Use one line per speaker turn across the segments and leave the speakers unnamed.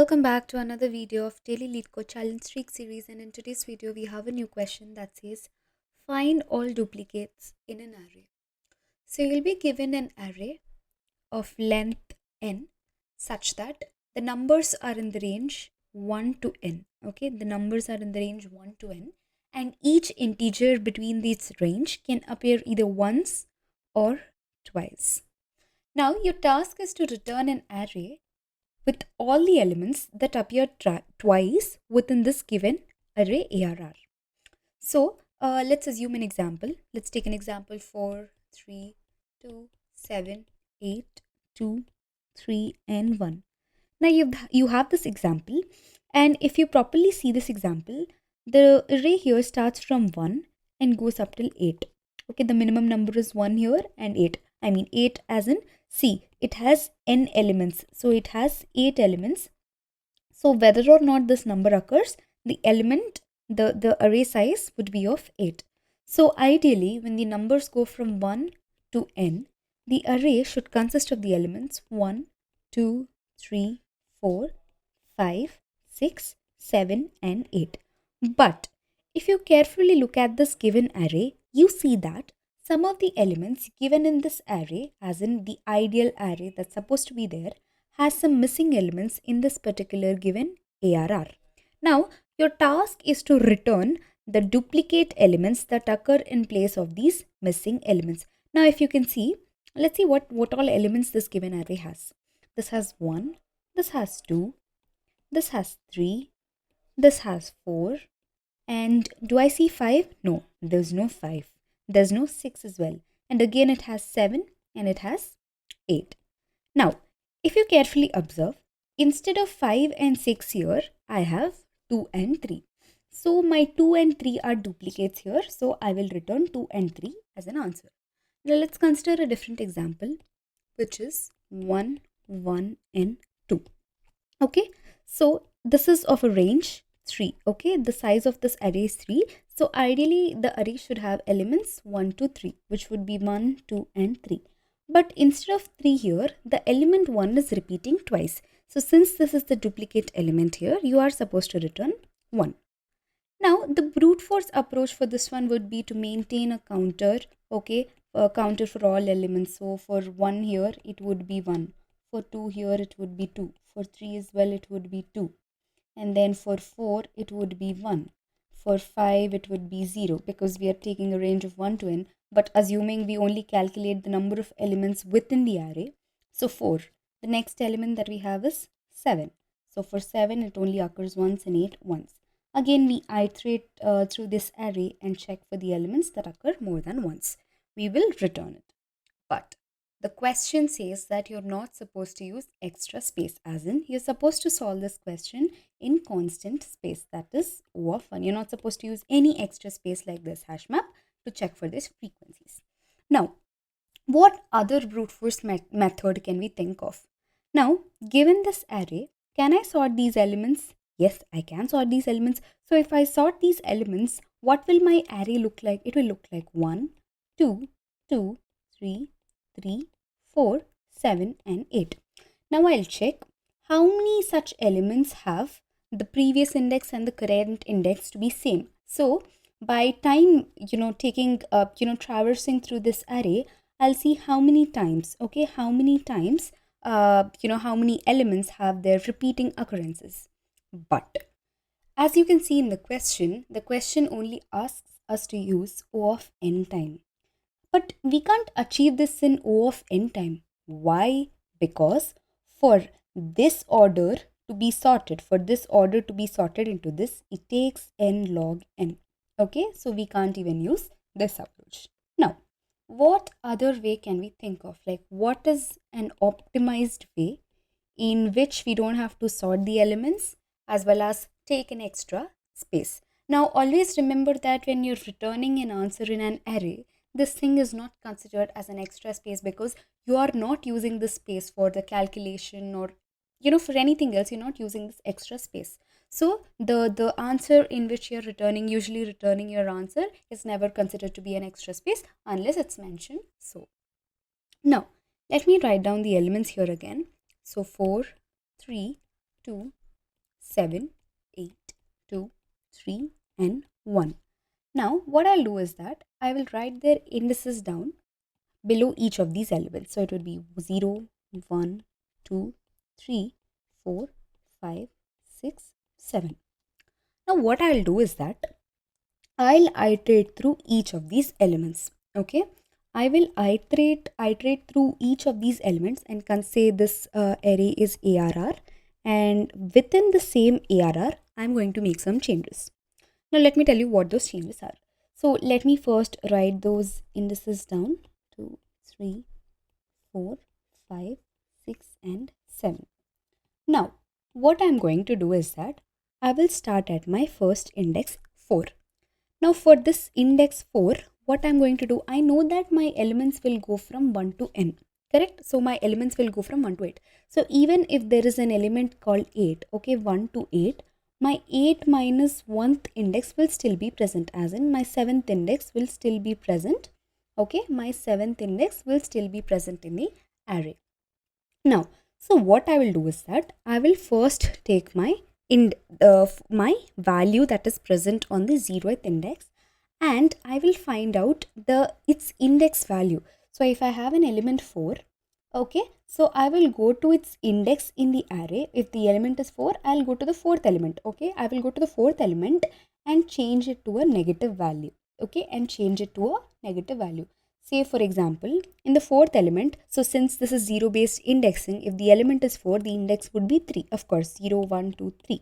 Welcome back to another video of Daily LeetCode Challenge Streak series, and in today's video we have a new question that says find all duplicates in an array. So you'll be given an array of length n such that the numbers are in the range 1 to n. Okay, the numbers are in the range 1 to n, and each integer between this range can appear either once or twice. Now your task is to return an array with all the elements that appear twice within this given array ARR. So let's assume an example. Let's take an example for 3, 2, 7, 8, 2, 3 and 1. Now you have this example, and if you properly see this example, the array here starts from 1 and goes up till 8. Okay, the minimum number is 1 here and 8. I mean 8 as in see, it has n elements, so it has 8 elements. So whether or not this number occurs, the element, the array size would be of 8. So ideally, when the numbers go from 1 to n, the array should consist of the elements 1, 2, 3, 4, 5, 6, 7 and 8. But if you carefully look at this given array, you see that some of the elements given in this array, as in the ideal array that's supposed to be there, has some missing elements in this particular given ARR. Now, your task is to return the duplicate elements that occur in place of these missing elements. Now, if you can see, let's see what all elements this given array has. This has 1, this has 2, this has 3, this has 4, and do I see 5? No, there's no 5. There's no 6 as well. And again, it has 7 and it has 8. Now, if you carefully observe, instead of 5 and 6 here, I have 2 and 3. So my 2 and 3 are duplicates here. So I will return 2 and 3 as an answer. Now let's consider a different example, which is 1, 1 and 2. Okay, so this is of a range 3. Okay, the size of this array is 3. So ideally the array should have elements 1 to 3, which would be 1, 2 and 3. But instead of 3 here, the element 1 is repeating twice. So since this is the duplicate element here, you are supposed to return 1. Now the brute force approach for this one would be to maintain a counter, okay, a counter for all elements. So for 1 here, it would be 1. For 2 here, it would be 2. For 3 as well, it would be 2. And then for 4, it would be 1. For 5, it would be 0 because we are taking a range of 1 to n. But assuming we only calculate the number of elements within the array, so 4. The next element that we have is 7. So for 7, it only occurs once and 8 once. Again, we iterate through this array and check for the elements that occur more than once. We will return it. But the question says that you're not supposed to use extra space, as in you're supposed to solve this question in constant space, that is O of 1. You're not supposed to use any extra space like this hash map to check for these frequencies. Now, what other brute force method can we think of? Now, given this array, can I sort these elements? Yes, I can sort these elements. So if I sort these elements, what will my array look like? It will look like 1, 2, 2, 3, 3, 4, 7 and 8. Now I'll check how many such elements have the previous index and the current index to be same. So by time, taking, traversing through this array, I'll see how many times, okay, how many times, how many elements have their repeating occurrences. But as you can see in the question only asks us to use O of n time. But we can't achieve this in O of n time. Why? Because for this order to be sorted, into this, it takes n log n. Okay, so we can't even use this approach. Now, what other way can we think of? Like, what is an optimized way in which we don't have to sort the elements as well as take an extra space? Now, always remember that when you're returning an answer in an array, this thing is not considered as an extra space because you are not using this space for the calculation or for anything else. You're not using this extra space. So the answer in which you're usually returning your answer is never considered to be an extra space unless it's mentioned. So now let me write down the elements here again. So 4, 3, 2, 7, 8, 2, 3 and 1. Now what I'll do is that I will write their indices down below each of these elements. So it would be 0, 1, 2, 3, 4, 5, 6, 7. Now what I'll do is that I'll iterate through each of these elements. Okay, I will iterate through each of these elements and can say this array is ARR, and within the same ARR I'm going to make some changes. Now let me tell you what those changes are. So let me first write those indices down. 2, 3, 4, 5, 6 and 7. Now what I'm going to do is that I will start at my first index 4. Now for this index 4, what I'm going to do, I know that my elements will go from 1 to n, correct? So my elements will go from 1 to 8. So even if there is an element called 8, okay, 1 to 8, my 8 minus 1th index will still be present, as in my 7th index will still be present. Okay, my 7th index will still be present in the array. Now, so what I will do is that I will first take my my value that is present on the 0th index, and I will find out its index value. So if I have an element 4, okay, so I will go to its index in the array. If the element is 4, I'll go to the 4th element. Okay, I will go to the 4th element and change it to a negative value. Okay, and change it to a negative value. Say for example, in the 4th element, so since this is 0 based indexing, if the element is 4, the index would be 3. Of course, 0, 1, 2, 3.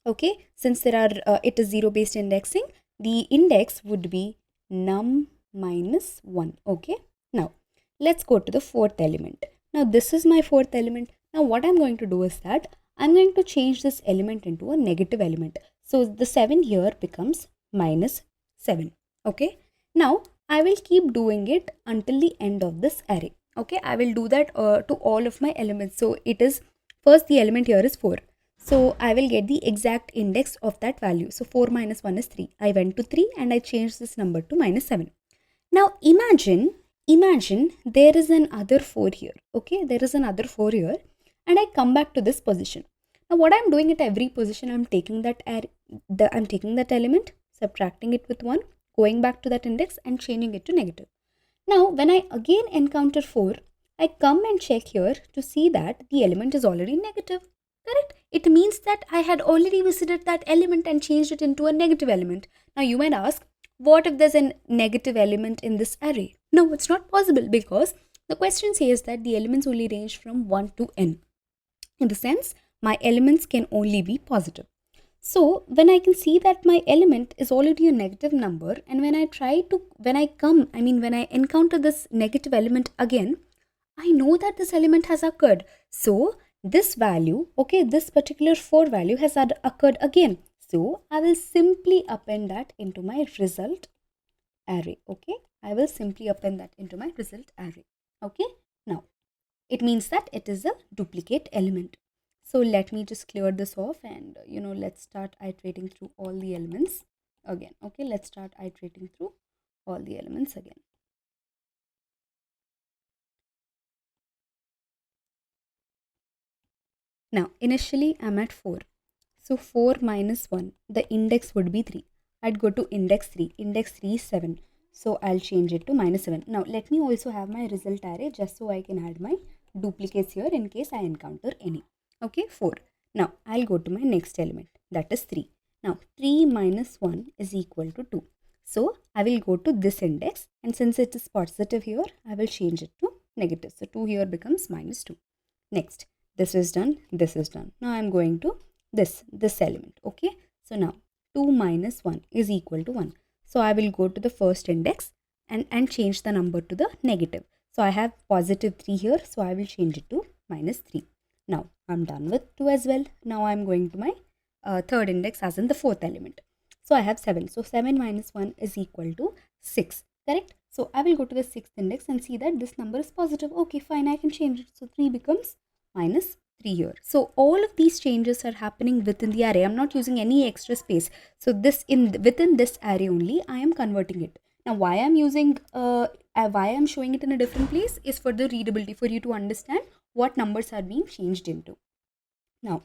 Okay, since it is 0 based indexing, the index would be num minus 1. Okay, now let's go to the 4th element. Now this is my 4th element. Now what I'm going to do is that I'm going to change this element into a negative element. So the 7 here becomes minus 7. Okay, now I will keep doing it until the end of this array. Okay, I will do that to all of my elements. So it is, first the element here is 4. So I will get the exact index of that value. So 4 minus 1 is 3. I went to 3 and I changed this number to minus 7. Now imagine there is another 4 here. Okay, there is another 4 here and I come back to this position. Now what I'm doing at every position, I'm taking that element, subtracting it with 1, going back to that index and changing it to negative. Now when I again encounter 4, I come and check here to see that the element is already negative. Correct? It means that I had already visited that element and changed it into a negative element. Now you might ask, what if there's a negative element in this array? No, it's not possible, because the question says that the elements only range from 1 to n. In the sense, my elements can only be positive. So when I can see that my element is already a negative number, and when I encounter this negative element again, I know that this element has occurred. So this value, okay, this particular 4 value has occurred again. So I will simply append that into my result array. Okay, I will simply append that into my result array. Okay, now it means that it is a duplicate element. So let me just clear this off and let's start iterating through all the elements again. Okay, let's start iterating through all the elements again. Now initially I'm at 4. So 4 minus 1, the index would be 3. I'd go to index 3. Index 3 is 7. So I'll change it to minus 7. Now let me also have my result array just so I can add my duplicates here in case I encounter any. Okay, 4. Now I'll go to my next element, that is 3. Now 3 minus 1 is equal to 2. So I will go to this index, and since it is positive here, I will change it to negative. So 2 here becomes minus 2. Next, this is done, this is done. Now I'm going to this element. Okay, so now 2 minus 1 is equal to 1. So I will go to the first index and change the number to the negative. So I have positive 3 here, so I will change it to minus 3. Now I'm done with 2 as well. Now I'm going to my third index, as in the fourth element. So I have 7. So 7 minus 1 is equal to 6. Correct? So I will go to the sixth index and see that this number is positive. Okay, fine, I can change it. So 3 becomes minus 3 here. So all of these changes are happening within the array. I'm not using any extra space. So within this array only, I am converting it. Now why I'm showing it in a different place is for the readability, for you to understand what numbers are being changed into. Now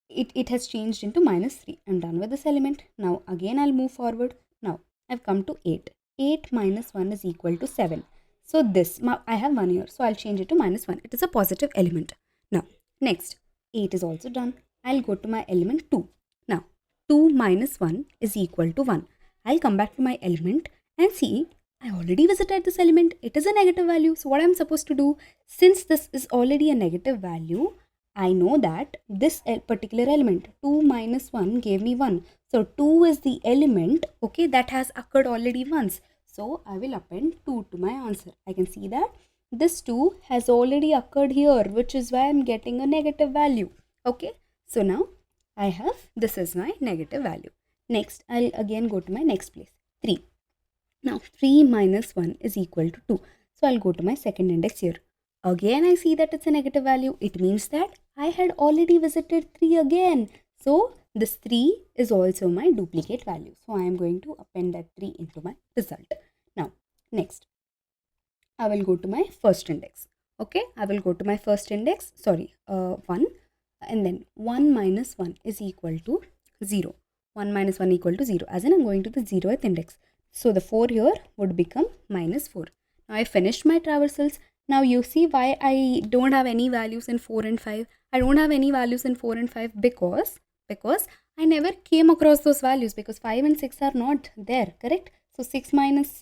it has changed into -3. I'm done with this element. Now again I'll move forward. Now I've come to 8. 8 minus 1 is equal to 7. So this, I have 1 here, so I'll change it to -1. It is a positive element. Now next, 8 is also done. I'll go to my element 2. Now 2 minus 1 is equal to 1. I'll come back to my element and see I already visited this element. It is a negative value. So what I'm supposed to do, since this is already a negative value, I know that this particular element 2 minus 1 gave me 1. So 2 is the element, okay, that has occurred already once. So I will append 2 to my answer. I can see that this 2 has already occurred here, which is why I'm getting a negative value. Okay, so now I have, this is my negative value. Next, I'll again go to my next place, 3. Now 3 minus 1 is equal to 2. So I'll go to my second index here. Again I see that it's a negative value. It means that I had already visited 3 again. So this 3 is also my duplicate value. So I am going to append that 3 into my result. Now next, I will go to my first index. Okay, I will go to my first index, 1, and then 1 minus 1 is equal to 0. 1 minus 1 equal to 0, as in I'm going to the 0th index. So the 4 here would become -4. Now I finished my traversals. Now you see why I don't have any values in 4 and 5. I don't have any values in 4 and 5 because I never came across those values, because 5 and 6 are not there, correct? So 6 minus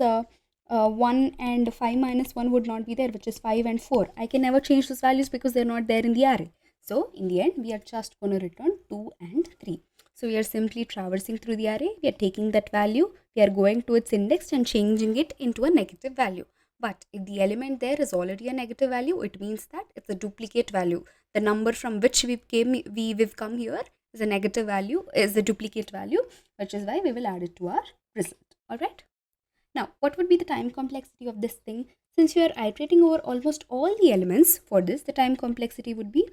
1 and 5 minus 1 would not be there, which is 5 and 4. I can never change those values because they're not there in the array. So in the end, we are just going to return 2 and 3. So we are simply traversing through the array. We are taking that value, we are going to its index and changing it into a negative value. But if the element there is already a negative value, it means that it's a duplicate value. The number from which we've come here is a negative value, is a duplicate value, which is why we will add it to our result. All right. Now, what would be the time complexity of this thing? Since we are iterating over almost all the elements for this, the time complexity would be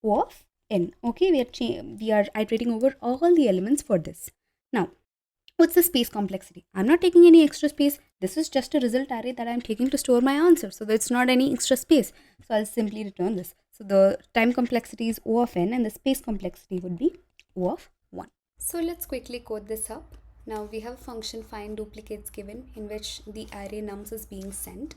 O of n. Okay, we are iterating over all the elements for this. Now, what's the space complexity? I'm not taking any extra space. This is just a result array that I'm taking to store my answer. So there's not any extra space. So I'll simply return this. So the time complexity is O of n and the space complexity would be O of 1. So let's quickly code this up. Now we have a function find duplicates given, in which the array nums is being sent.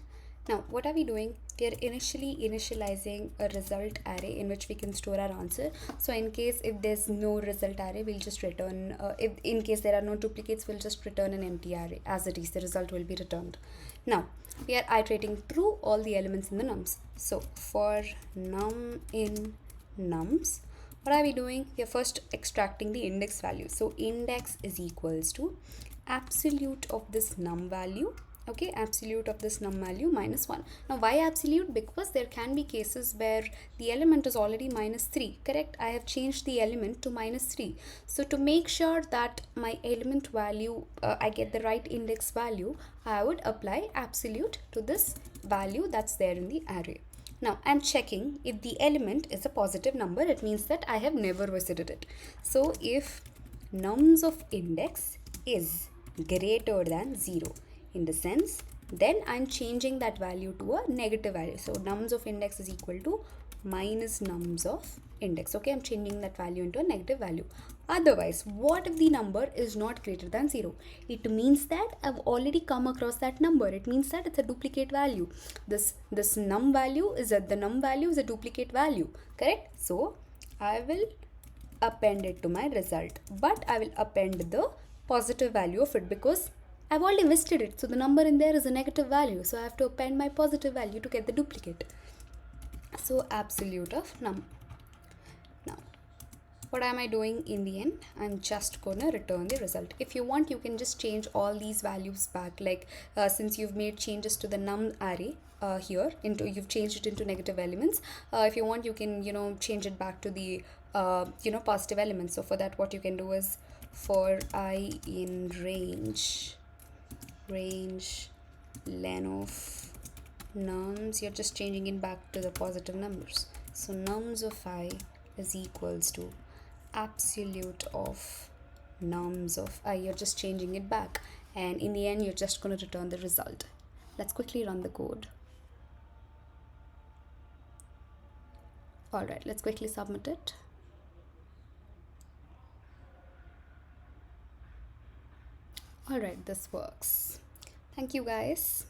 Now what are we doing? We are initializing a result array in which we can store our answer. So in case if there's no result array, we'll just return, if in case there are no duplicates, we'll just return an empty array. As it is, the result will be returned. Now we are iterating through all the elements in the nums. So for num in nums, what are we doing? We are first extracting the index value. So index is equals to absolute of this num value. Okay, absolute of this num value -1. Now why absolute? Because there can be cases where the element is already -3, correct? I have changed the element to -3. So to make sure that my element value, I get the right index value, I would apply absolute to this value that's there in the array. Now I'm checking if the element is a positive number. It means that I have never visited it. So if nums of index is greater than 0, in the sense, then I'm changing that value to a negative value. So nums of index is equal to minus nums of index. Okay, I'm changing that value into a negative value. Otherwise, what if the number is not greater than 0? It means that I've already come across that number. It means that it's a duplicate value. This num value is the num value is a duplicate value, correct? So I will append it to my result, but I will append the positive value of it because I've already visited it. So the number in there is a negative value. So I have to append my positive value to get the duplicate. So absolute of num. Now, what am I doing in the end? I'm just gonna return the result. If you want, you can just change all these values back. Like since you've made changes to the num array here, you've changed it into negative elements. If you want, you can change it back to the positive elements. So for that, what you can do is for I in range len of nums, you're just changing it back to the positive numbers. So nums of I is equals to absolute of nums of I. You're just changing it back, and in the end you're just going to return the result. Let's quickly run the code. Alright, let's quickly submit it. Alright, this works. Thank you guys.